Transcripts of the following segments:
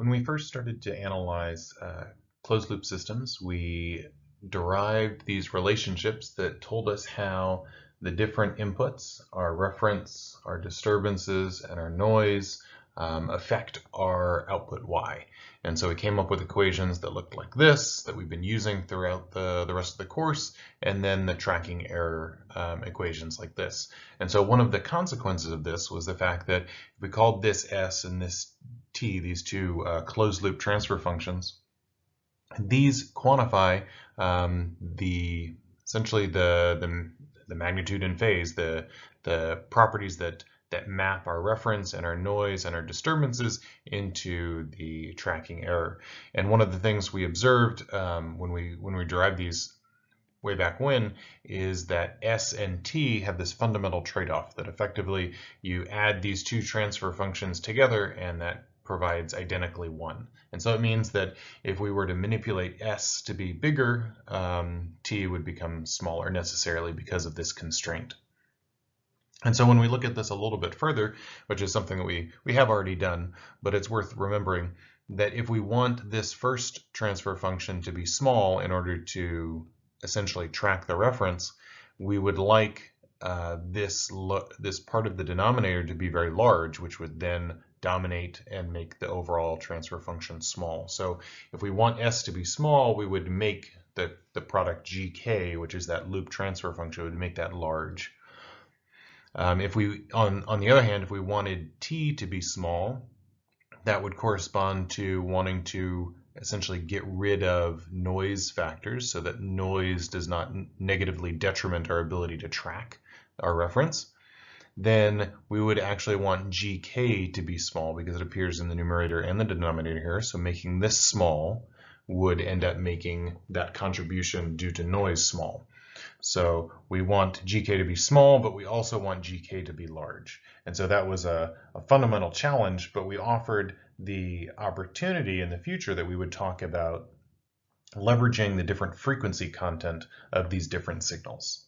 When we first started to analyze closed loop systems, we derived these relationships that told us how the different inputs, our reference, our disturbances, and our noise affect our output Y. And so we came up with equations that looked like this, that we've been using throughout the rest of the course, and then the tracking error equations like this. And so one of the consequences of this was the fact that if we called this S and this T, these two closed loop transfer functions, these quantify essentially the magnitude and phase, the properties that map our reference and our noise and our disturbances into the tracking error. And one of the things we observed when we derived these way back when is that S and T have this fundamental trade-off that effectively you add these two transfer functions together and that provides identically 1. And so it means that if we were to manipulate S to be bigger, T would become smaller necessarily because of this constraint. And so when we look at this a little bit further, which is something that we have already done, but it's worth remembering that if we want this first transfer function to be small in order to essentially track the reference, we would like this part of the denominator to be very large, which would then dominate and make the overall transfer function small. So if we want S to be small, we would make the product GK, which is that loop transfer function, would make that large. If we, on the other hand, if we wanted T to be small, that would correspond to wanting to essentially get rid of noise factors so that noise does not negatively detriment our ability to track our reference. Then we would actually want GK to be small because it appears in the numerator and the denominator here. So making this small would end up making that contribution due to noise small. So we want GK to be small, but we also want GK to be large. And so that was a fundamental challenge, but we offered the opportunity in the future that we would talk about leveraging the different frequency content of these different signals.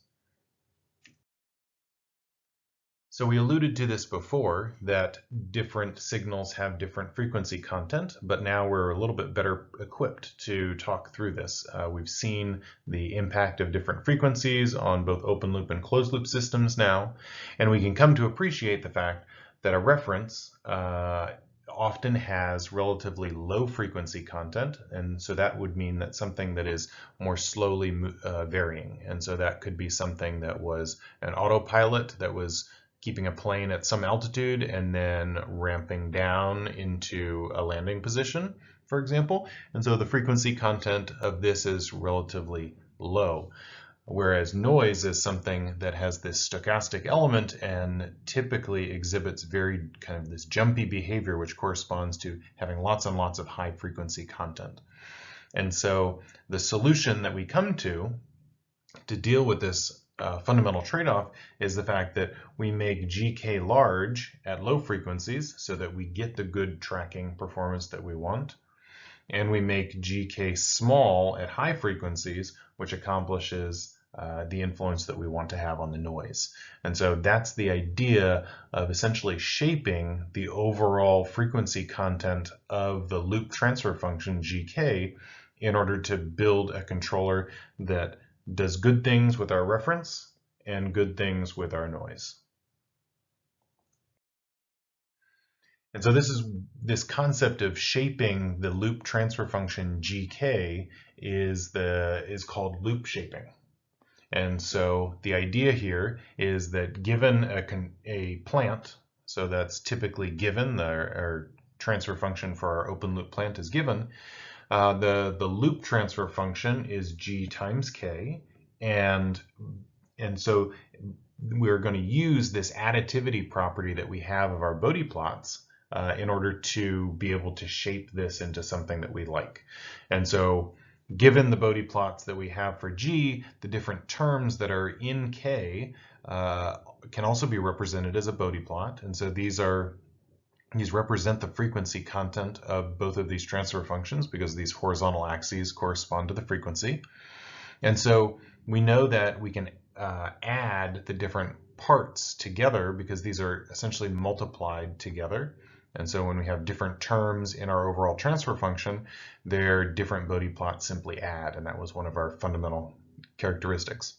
So we alluded to this before, that different signals have different frequency content, but now we're a little bit better equipped to talk through this. We've seen the impact of different frequencies on both open loop and closed loop systems now, and we can come to appreciate the fact that a reference often has relatively low frequency content, and so that would mean that something that is more slowly varying. And so that could be something that was an autopilot that was keeping a plane at some altitude and then ramping down into a landing position, for example. And so the frequency content of this is relatively low. Whereas noise is something that has this stochastic element and typically exhibits very kind of this jumpy behavior, which corresponds to having lots and lots of high frequency content. And so the solution that we come to deal with this fundamental trade-off is the fact that we make GK large at low frequencies so that we get the good tracking performance that we want, and we make GK small at high frequencies, which accomplishes the influence that we want to have on the noise. And so that's the idea of essentially shaping the overall frequency content of the loop transfer function GK in order to build a controller that does good things with our reference and good things with our noise. And so this concept of shaping the loop transfer function GK is called loop shaping. And so the idea here is that given a plant, so that's typically given, our transfer function for our open loop plant is given, the loop transfer function is G times K, and so we're going to use this additivity property that we have of our Bode plots in order to be able to shape this into something that we like. And so given the Bode plots that we have for G, the different terms that are in K can also be represented as a Bode plot. And so these represent the frequency content of both of these transfer functions because these horizontal axes correspond to the frequency. And so we know that we can add the different parts together because these are essentially multiplied together. And so when we have different terms in our overall transfer function, their different Bodie plots simply add, and that was one of our fundamental characteristics.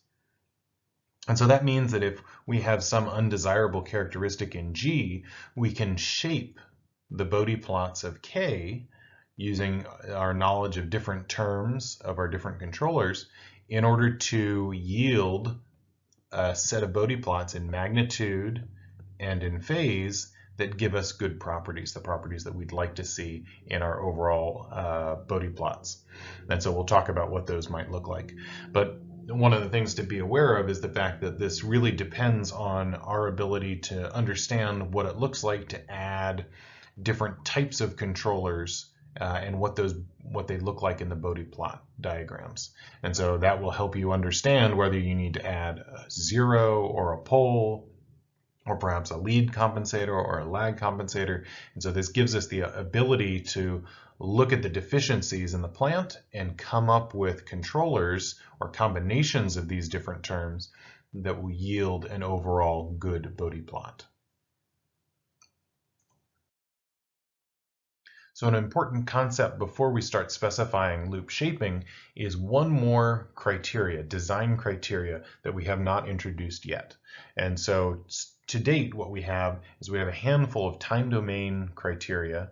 And so that means that if we have some undesirable characteristic in G, we can shape the Bodie plots of K using our knowledge of different terms of our different controllers in order to yield a set of Bodie plots in magnitude and in phase that give us good properties, the properties that we'd like to see in our overall Bodie plots. And so we'll talk about what those might look like. But one of the things to be aware of is the fact that this really depends on our ability to understand what it looks like to add different types of controllers and what they look like in the Bodie plot diagrams. And so that will help you understand whether you need to add a zero or a pole, or perhaps a lead compensator or a lag compensator. And so this gives us the ability to look at the deficiencies in the plant and come up with controllers or combinations of these different terms that will yield an overall good Bodie plot. So an important concept before we start specifying loop shaping is one more criteria, design criteria, that we have not introduced yet. And so to date, what we have is we have a handful of time domain criteria,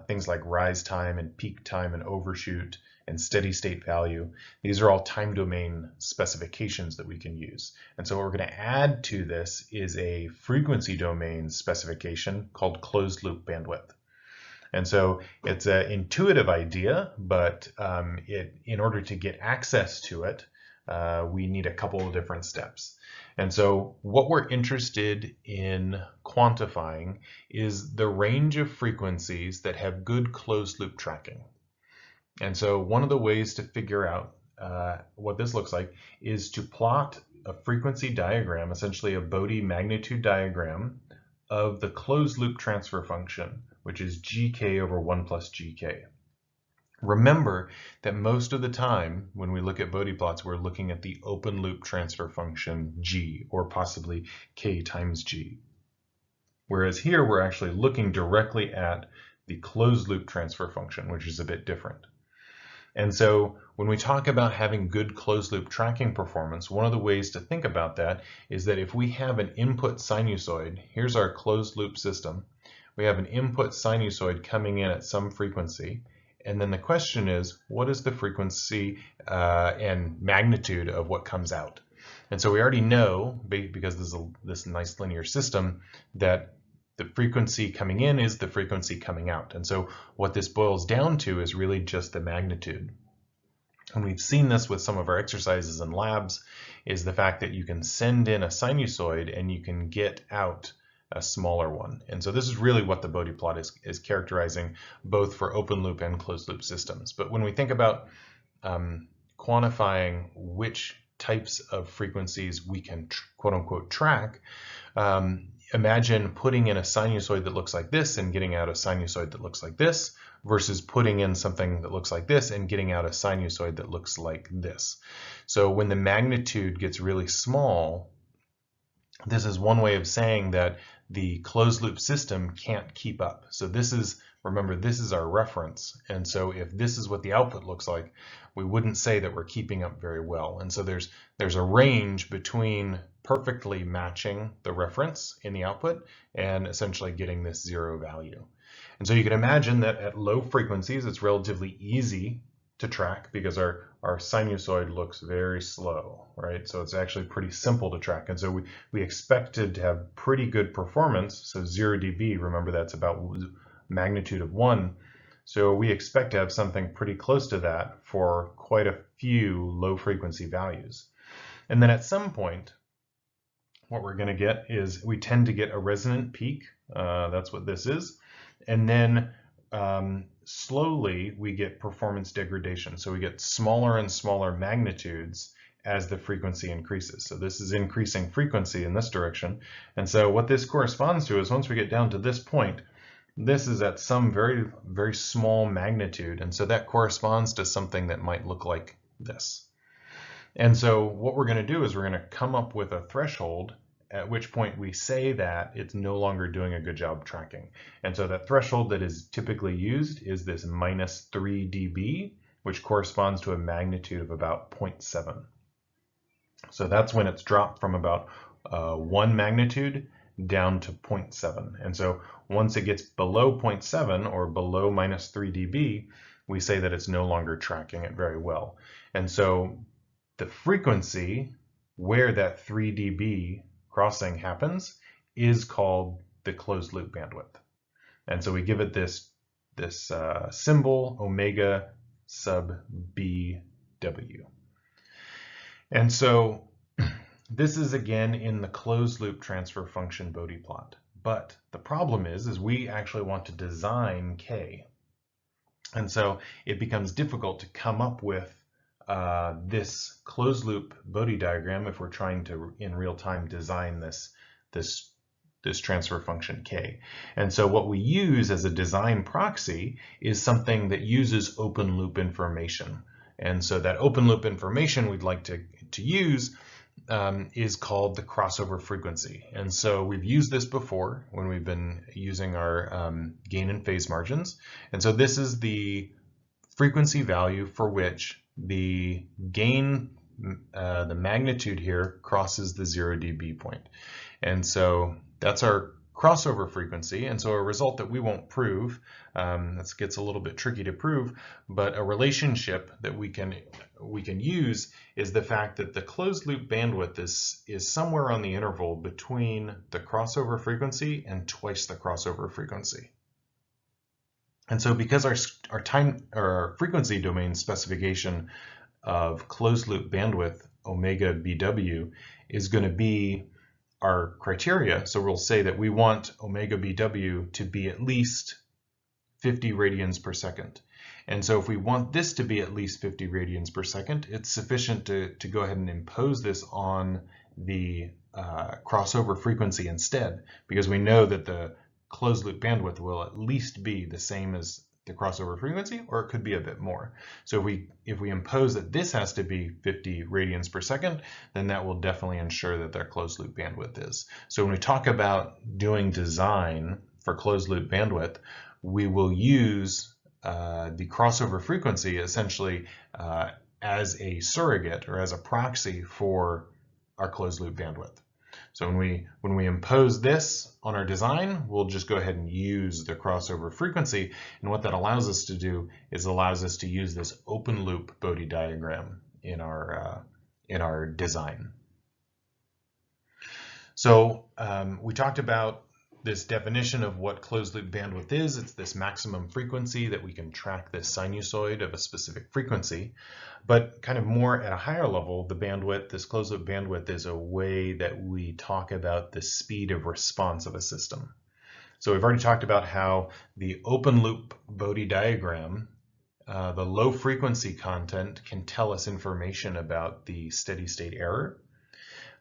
things like rise time and peak time and overshoot and steady state value. These are all time domain specifications that we can use. And so what we're going to add to this is a frequency domain specification called closed loop bandwidth. And so it's an intuitive idea, but in order to get access to it, we need a couple of different steps. And so what we're interested in quantifying is the range of frequencies that have good closed loop tracking. And so one of the ways to figure out what this looks like is to plot a frequency diagram, essentially a Bodie magnitude diagram of the closed loop transfer function, which is gk over 1 plus gk. Remember that most of the time when we look at Bodie plots, we're looking at the open loop transfer function g, or possibly k times g. Whereas here we're actually looking directly at the closed loop transfer function, which is a bit different. And so when we talk about having good closed loop tracking performance, one of the ways to think about that is that if we have an input sinusoid, here's our closed loop system, we have an input sinusoid coming in at some frequency, and then the question is, what is the frequency and magnitude of what comes out? And so we already know, because this is this nice linear system, that the frequency coming in is the frequency coming out. And so what this boils down to is really just the magnitude. And we've seen this with some of our exercises in labs, is the fact that you can send in a sinusoid and you can get out a smaller one. And so this is really what the Bodie plot is characterizing, both for open loop and closed loop systems. But when we think about quantifying which types of frequencies we can quote unquote track, imagine putting in a sinusoid that looks like this and getting out a sinusoid that looks like this, versus putting in something that looks like this and getting out a sinusoid that looks like this. So when the magnitude gets really small, this is one way of saying that the closed loop system can't keep up. So this is, remember, this is our reference. And so if this is what the output looks like, we wouldn't say that we're keeping up very well. And so there's a range between perfectly matching the reference in the output and essentially getting this zero value. And so you can imagine that at low frequencies, it's relatively easy to track because our sinusoid looks very slow, right? So it's actually pretty simple to track. And so we expected to have pretty good performance. So 0 dB, remember that's about magnitude of 1. So we expect to have something pretty close to that for quite a few low frequency values. And then at some point, what we're going to get is we tend to get a resonant peak. That's what this is. And then slowly we get performance degradation. So we get smaller and smaller magnitudes as the frequency increases. So this is increasing frequency in this direction. And so what this corresponds to is once we get down to this point, this is at some very, very small magnitude. And so that corresponds to something that might look like this. And so what we're going to do is we're going to come up with a threshold at which point we say that it's no longer doing a good job tracking. And so that threshold that is typically used is this -3 dB, which corresponds to a magnitude of about 0.7. So that's when it's dropped from about 1 magnitude down to 0.7. And so once it gets below 0.7 or below -3 dB, we say that it's no longer tracking it very well. And so the frequency where that 3 dB crossing happens is called the closed loop bandwidth. And so we give it this symbol, omega sub BW. And so this is again in the closed loop transfer function Bode plot. But the problem is we actually want to design K. And so it becomes difficult to come up with this closed loop Bode diagram if we're trying to in real time design this transfer function K. And so what we use as a design proxy is something that uses open loop information. And so that open loop information we'd like to use is called the crossover frequency. And so we've used this before when we've been using our gain and phase margins. And so this is the frequency value for which the gain, the magnitude here crosses the 0 dB point. And so that's our crossover frequency. And so a result that we won't prove, this gets a little bit tricky to prove, but a relationship that we can use is the fact that the closed loop bandwidth is somewhere on the interval between the crossover frequency and twice the crossover frequency. And so because our frequency domain specification of closed loop bandwidth omega BW is going to be our criteria, so we'll say that we want omega BW to be at least 50 radians per second. And so if we want this to be at least 50 radians per second, it's sufficient to go ahead and impose this on the crossover frequency instead, because we know that the closed loop bandwidth will at least be the same as the crossover frequency, or it could be a bit more. So if we impose that this has to be 50 radians per second, then that will definitely ensure that their closed loop bandwidth is. So when we talk about doing design for closed loop bandwidth, we will use the crossover frequency essentially as a surrogate or as a proxy for our closed loop bandwidth. So when we impose this on our design, we'll just go ahead and use the crossover frequency. And what that allows us to do is allows us to use this open loop Bode diagram in our design. So we talked about this definition of what closed loop bandwidth is. It's this maximum frequency that we can track this sinusoid of a specific frequency. But kind of more at a higher level, the bandwidth, this closed loop bandwidth, is a way that we talk about the speed of response of a system. So we've already talked about how the open loop Bode diagram, the low frequency content can tell us information about the steady state error.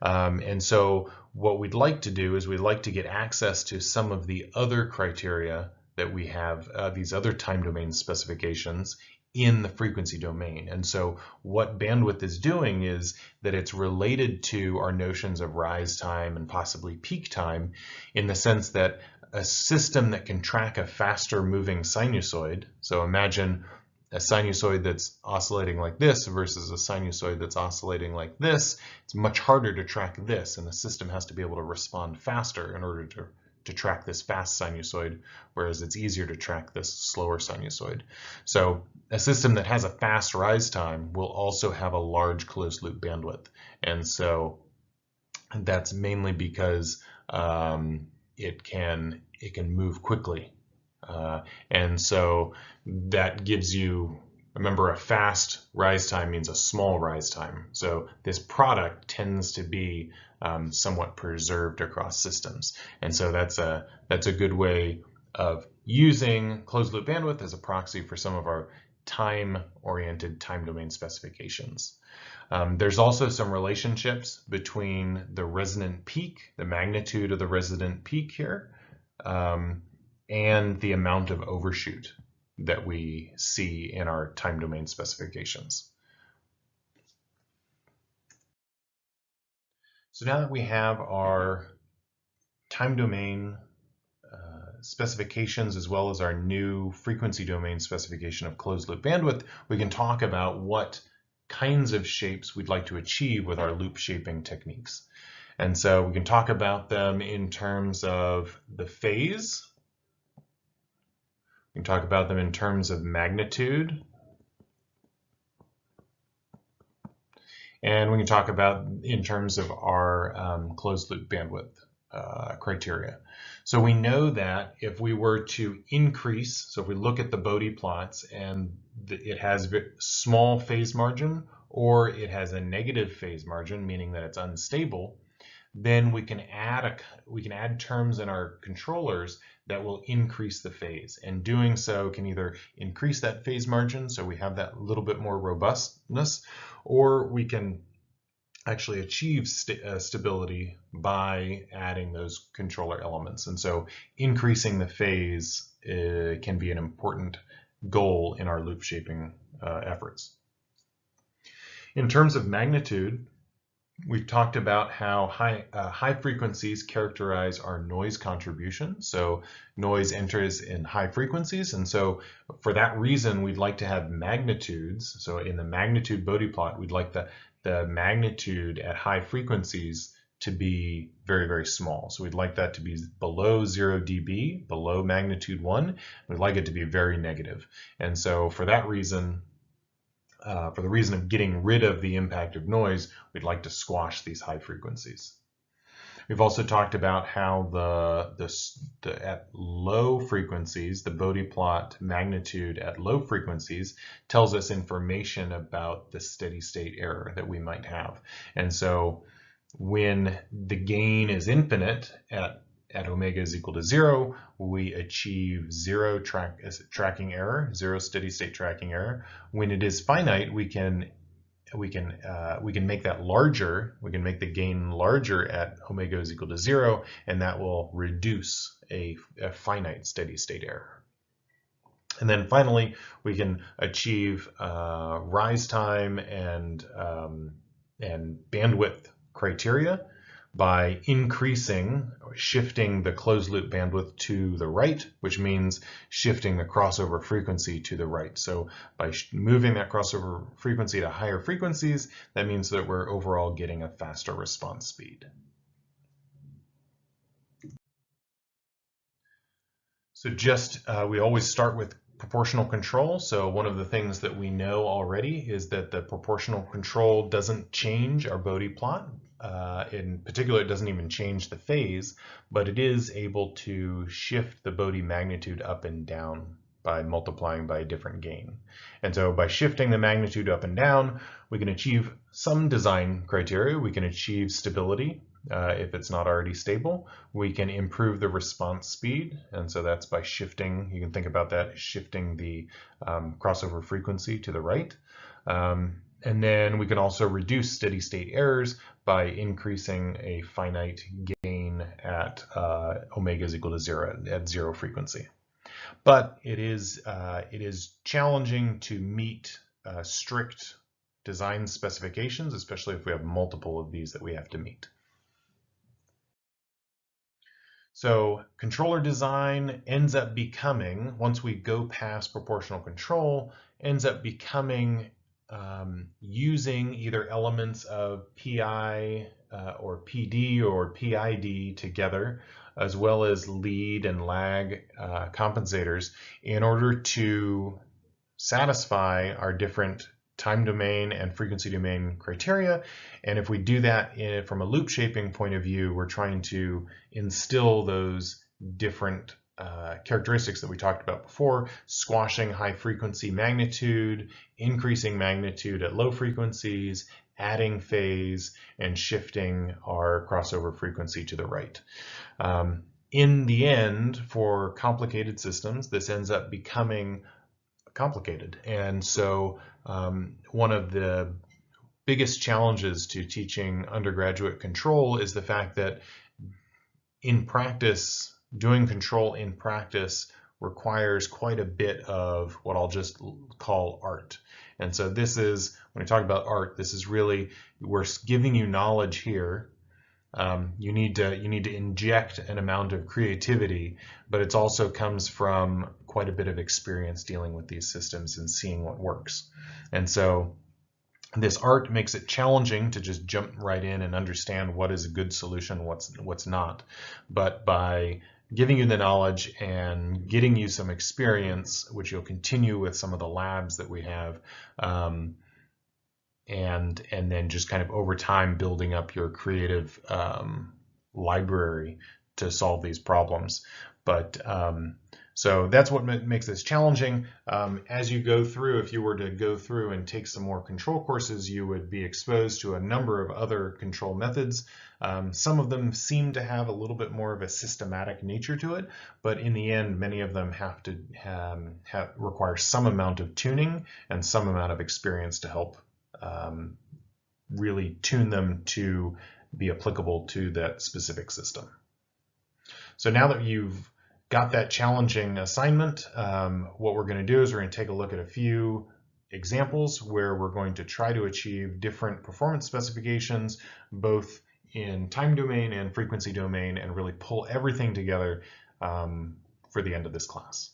And so what we'd like to do is we'd like to get access to some of the other criteria that we have, these other time domain specifications in the frequency domain. And so what bandwidth is doing is that it's related to our notions of rise time and possibly peak time, in the sense that a system that can track a faster moving sinusoid, so imagine a sinusoid that's oscillating like this versus a sinusoid that's oscillating like this, it's much harder to track this, and the system has to be able to respond faster in order to track this fast sinusoid, whereas it's easier to track this slower sinusoid. So a system that has a fast rise time will also have a large closed loop bandwidth. And so that's mainly because it can move quickly. And so that gives you, remember, a fast rise time means a small rise time. So this product tends to be somewhat preserved across systems. And so that's a good way of using closed loop bandwidth as a proxy for some of our time-oriented time domain specifications. There's also some relationships between the resonant peak, the magnitude of the resonant peak here, and the amount of overshoot that we see in our time domain specifications. So now that we have our time domain specifications as well as our new frequency domain specification of closed loop bandwidth, we can talk about what kinds of shapes we'd like to achieve with our loop shaping techniques. And so we can talk about them in terms of the phase. We can talk about them in terms of magnitude. And we can talk about in terms of our closed loop bandwidth criteria. So we know that if we were to increase, so if we look at the Bode plots and it has small phase margin or it has a negative phase margin, meaning that it's unstable, then we can add terms in our controllers that will increase the phase. And doing so can either increase that phase margin, so we have that little bit more robustness, or we can actually achieve stability by adding those controller elements. And so increasing the phase can be an important goal in our loop shaping efforts. In terms of magnitude, we've talked about how high frequencies characterize our noise contribution. So noise enters in high frequencies, and so for that reason we'd like to have magnitudes. So in the magnitude Bode plot, we'd like the magnitude at high frequencies to be very, very small. So we'd like that to be below 0 dB, below magnitude 1. We'd like it to be very negative. And so for that reason, for the reason of getting rid of the impact of noise, we'd like to squash these high frequencies. We've also talked about how at low frequencies, the Bode plot magnitude at low frequencies tells us information about the steady state error that we might have. And so when the gain is infinite at omega is equal to 0, we achieve zero tracking error, zero steady state tracking error. When it is finite, we can make that larger. We can make the gain larger at omega is equal to 0, and that will reduce a finite steady state error. And then finally, we can achieve rise time and bandwidth criteria by increasing or shifting the closed loop bandwidth to the right, which means shifting the crossover frequency to the right. So by moving that crossover frequency to higher frequencies, that means that we're overall getting a faster response speed. So we always start with proportional control. So one of the things that we know already is that the proportional control doesn't change our Bode plot. In particular, it doesn't even change the phase, but it is able to shift the Bode magnitude up and down by multiplying by a different gain. And so by shifting the magnitude up and down, we can achieve some design criteria. We can achieve stability. If it's not already stable, we can improve the response speed, and so that's by shifting. You can think about that, shifting the crossover frequency to the right. And then we can also reduce steady state errors by increasing a finite gain at omega is equal to 0 at 0 frequency. But it is challenging to meet strict design specifications, especially if we have multiple of these that we have to meet. So controller design ends up becoming, once we go past proportional control, ends up becoming using either elements of PI or PD or PID together, as well as lead and lag compensators in order to satisfy our different time domain and frequency domain criteria. And if we do that from a loop shaping point of view, we're trying to instill those different characteristics that we talked about before, squashing high frequency magnitude, increasing magnitude at low frequencies, adding phase, and shifting our crossover frequency to the right. In the end, for complicated systems, this ends up becoming complicated. And so one of the biggest challenges to teaching undergraduate control is the fact that in practice, doing control in practice requires quite a bit of what I'll just call art. And so this is, when we talk about art, this is really, we're giving you knowledge here, You need to inject an amount of creativity, but it also comes from quite a bit of experience dealing with these systems and seeing what works. And so this art makes it challenging to just jump right in and understand what is a good solution, what's not. But by giving you the knowledge and getting you some experience, which you'll continue with some of the labs that we have, and then just kind of over time building up your creative library to solve these problems. But so that's what makes this challenging. As you go through, if you were to go through and take some more control courses, you would be exposed to a number of other control methods. Some of them seem to have a little bit more of a systematic nature to it, but in the end, many of them have to require some amount of tuning and some amount of experience to help really tune them to be applicable to that specific system. So now that you've got that challenging assignment, what we're going to do is we're going to take a look at a few examples where we're going to try to achieve different performance specifications, both in time domain and frequency domain, and really pull everything together for the end of this class.